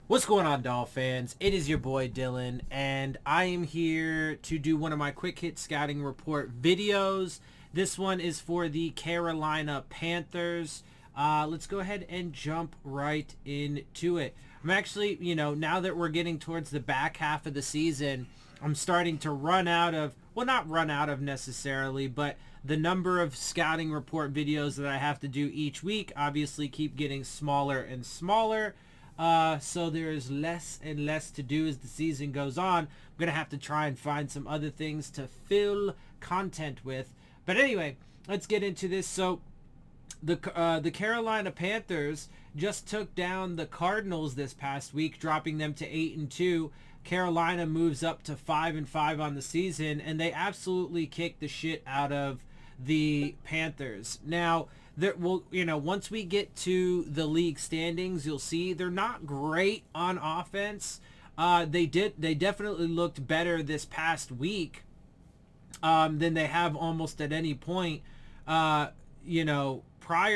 What's going on, Dolphins? It is your boy Dillon, and I am here to do one of my quick hit scouting report videos. This one is for the Carolina Panthers. Let's go ahead and jump right into it. I'm actually, now that we're getting towards the back half of the season, I'm starting to run out of, well, not run out of necessarily, but the number of scouting report videos that I have to do each week obviously keep getting smaller and smaller. So there's less and less to do as the season goes on. I'm going to have to try and find some other things to fill content with. But anyway, let's get into this. So the Carolina Panthers just took down the Cardinals this past week, dropping them to 8-2. Carolina moves up to 5-5 on the season, and they absolutely kicked the shit out of the Panthers. Now, once we get to the league standings, you'll see they're not great on offense. They definitely looked better this past week than they have almost at any point. Prior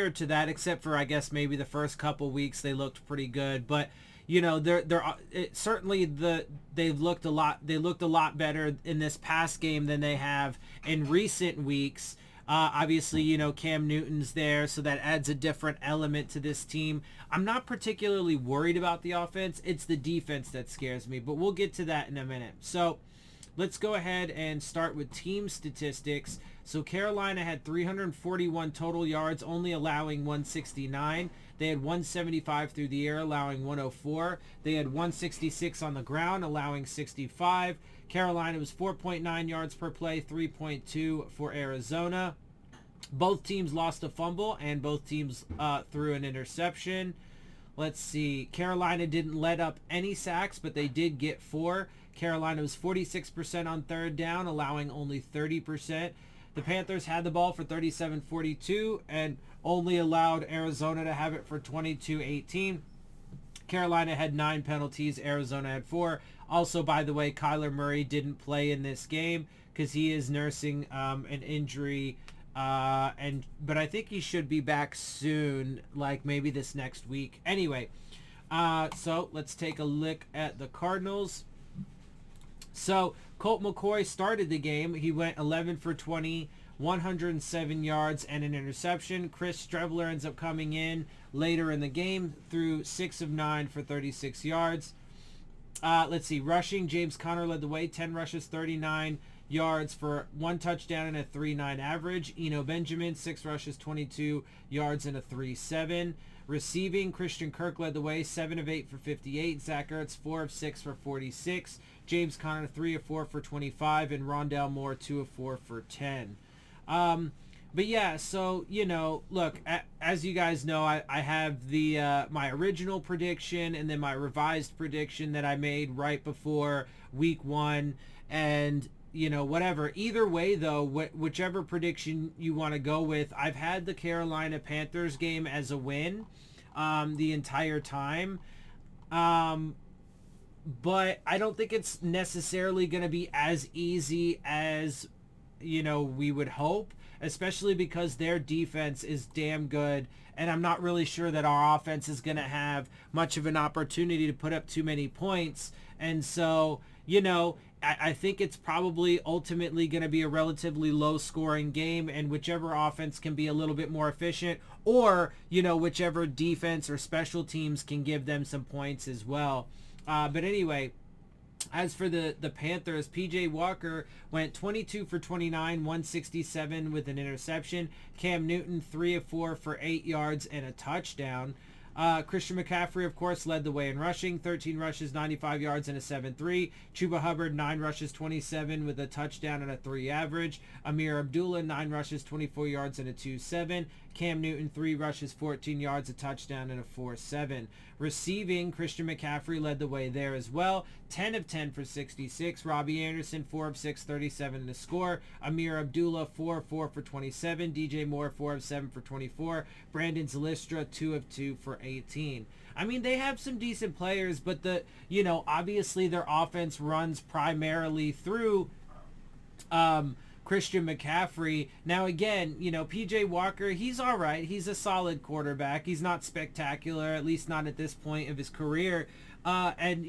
to that, except for I guess maybe the first couple weeks they looked pretty good, but they've looked a lot. They looked a lot better in this past game than they have in recent weeks. Obviously, Cam Newton's there, so that adds a different element to this team. I'm not particularly worried about the offense. It's the defense that scares me, but we'll get to that in a minute. So let's go ahead and start with team statistics. So Carolina had 341 total yards, only allowing 169. They had 175 through the air, allowing 104. They had 166 on the ground, allowing 65. Carolina was 4.9 yards per play, 3.2 for Arizona. Both teams lost a fumble, and both teams threw an interception. Let's see. Carolina didn't let up any sacks, but they did get 4. Carolina was 46% on third down, allowing only 30%. The Panthers had the ball for 37-42 and only allowed Arizona to have it for 22-18. Carolina had 9 penalties. Arizona had 4. Also, by the way, Kyler Murray didn't play in this game because he is nursing an injury. But I think he should be back soon, like maybe this next week. Anyway, so let's take a look at the Cardinals. So Colt McCoy started the game. He went 11 for 20, 107 yards and an interception. Chris Streveler ends up coming in later in the game, threw 6 of 9 for 36 yards. Let's see. Rushing, James Conner led the way, 10 rushes, 39 yards for 1 touchdown and a 3.9 average. Eno Benjamin, 6 rushes, 22 yards and a 3.7. Receiving, Christian Kirk led the way, 7 of 8 for 58. Zach Ertz, 4 of 6 for 46. James Conner, 3 of 4 for 25. And Rondale Moore, 2 of 4 for 10. But yeah, so, look, as you guys know, I have the my original prediction and then my revised prediction that I made right before week 1. And, whatever. Either way, though, whichever prediction you want to go with, I've had the Carolina Panthers game as a win the entire time. But I don't think it's necessarily going to be as easy as, we would hope, especially because their defense is damn good. And I'm not really sure that our offense is going to have much of an opportunity to put up too many points. And so, I think it's probably ultimately going to be a relatively low-scoring game, and whichever offense can be a little bit more efficient, or, whichever defense or special teams can give them some points as well. But anyway, as for the Panthers, P.J. Walker went 22 for 29, 167 with an interception. Cam Newton, 3 of 4 for 8 yards and a touchdown. Christian McCaffrey, of course, led the way in rushing, 13 rushes, 95 yards, and a 7.3. Chuba Hubbard, 9 rushes, 27 with a touchdown and a 3 average. Amir Abdullah, 9 rushes, 24 yards, and a 2.7. Cam Newton, 3 rushes, 14 yards, a touchdown, and a 4.7. Receiving, Christian McCaffrey led the way there as well, 10 of 10 for 66. Robbie Anderson, 4 of 6, 37 to score. Amir Abdullah, 4 of 4 for 27. DJ Moore, 4 of 7 for 24. Brandon Zylstra, 2 of 2 for 18. I mean, they have some decent players, but obviously their offense runs primarily through Christian McCaffrey. Now again, PJ Walker, he's all right. He's a solid quarterback. He's not spectacular, at least not at this point of his career. And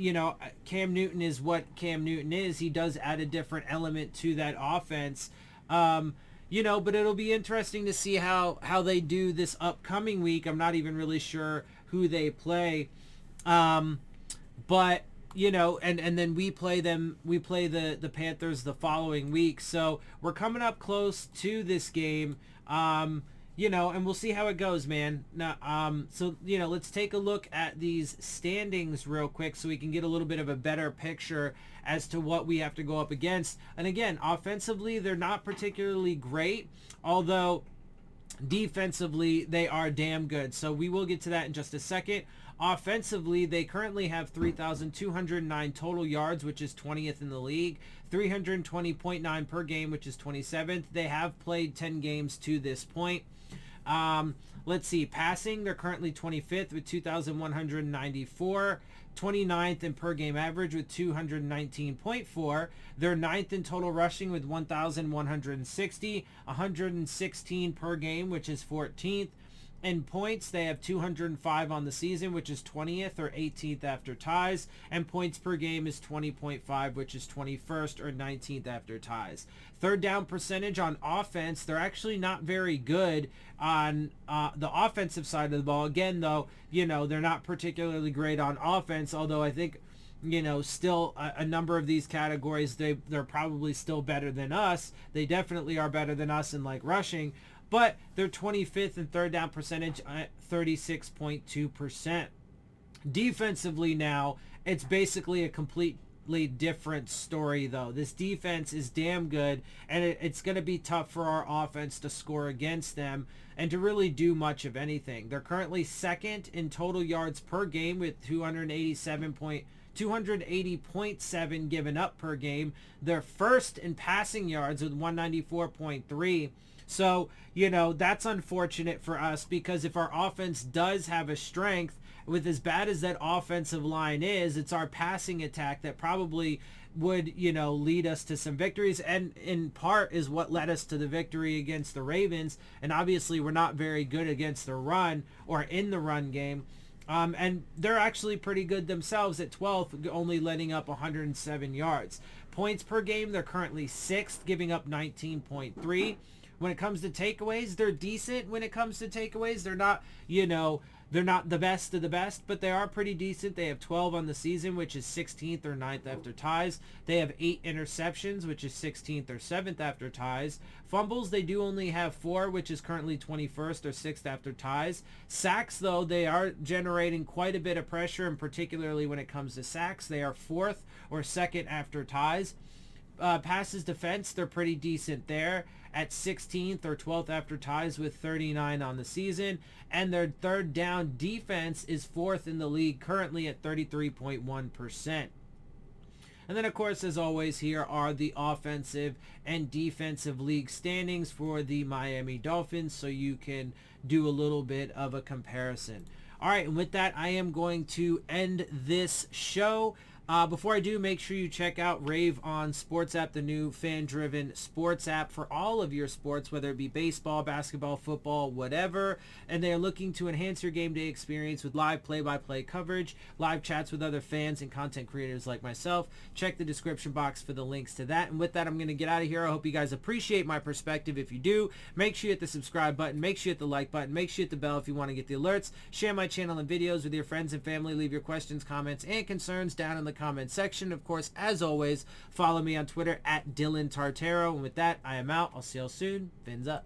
Cam Newton is what Cam Newton is. He does add a different element to that offense. But it'll be interesting to see how they do this upcoming week. I'm not even really sure who they play. But and then we play the Panthers the following week. So we're coming up close to this game. And we'll see how it goes, man. Now, let's take a look at these standings real quick so we can get a little bit of a better picture as to what we have to go up against. And again, offensively, they're not particularly great, although defensively, they are damn good. So we will get to that in just a second. Offensively, they currently have 3,209 total yards, which is 20th in the league, 320.9 per game, which is 27th. They have played 10 games to this point. Let's see, passing, they're currently 25th with 2,194, 29th in per game average with 219.4. They're 9th in total rushing with 1,160, 116 per game, which is 14th. In points, they have 205 on the season, which is 20th or 18th after ties. And points per game is 20.5, which is 21st or 19th after ties. Third down percentage on offense, they're actually not very good on the offensive side of the ball. Again, though, they're not particularly great on offense, although I think, still a number of these categories, they're probably still better than us. They definitely are better than us in rushing. But they're 25th in third down percentage at 36.2%. Defensively now, it's basically a completely different story, though. This defense is damn good, and it's going to be tough for our offense to score against them and to really do much of anything. They're currently second in total yards per game with 280.7 given up per game. They're first in passing yards with 194.3. So, that's unfortunate for us, because if our offense does have a strength, with as bad as that offensive line is, it's our passing attack that probably would, lead us to some victories, and in part is what led us to the victory against the Ravens. And obviously we're not very good against the run or in the run game. And they're actually pretty good themselves at 12th, only letting up 107 yards. Points per game, they're currently 6th, giving up 19.3. When it comes to takeaways, they're decent. When it comes to takeaways, they're not, they're not the best of the best, but they are pretty decent. They have 12 on the season, which is 16th or 9th after ties. They have 8 interceptions, which is 16th or 7th after ties. Fumbles, they do only have 4, which is currently 21st or 6th after ties. Sacks, though, they are generating quite a bit of pressure, and particularly when it comes to sacks, they are 4th or 2nd after ties. Passes defense, they're pretty decent there at 16th or 12th after ties with 39 on the season. And their third down defense is 4th in the league, currently at 33.1%. And then, of course, as always, here are the offensive and defensive league standings for the Miami Dolphins, so you can do a little bit of a comparison. All right, and with that, I am going to end this show. Before I do, make sure you check out Rave On Sports App, the new fan-driven sports app for all of your sports, whether it be baseball, basketball, football, whatever. And they are looking to enhance your game day experience with live play-by-play coverage, live chats with other fans and content creators like myself. Check the description box for the links to that. And with that, I'm going to get out of here. I hope you guys appreciate my perspective. If you do, make sure you hit the subscribe button. Make sure you hit the like button. Make sure you hit the bell if you want to get the alerts. Share my channel and videos with your friends and family. Leave your questions, comments, and concerns down in the comment section. Of course, as always, follow me on Twitter at DillonTartaro. And with that, I am out. I'll see you all soon. Phins up.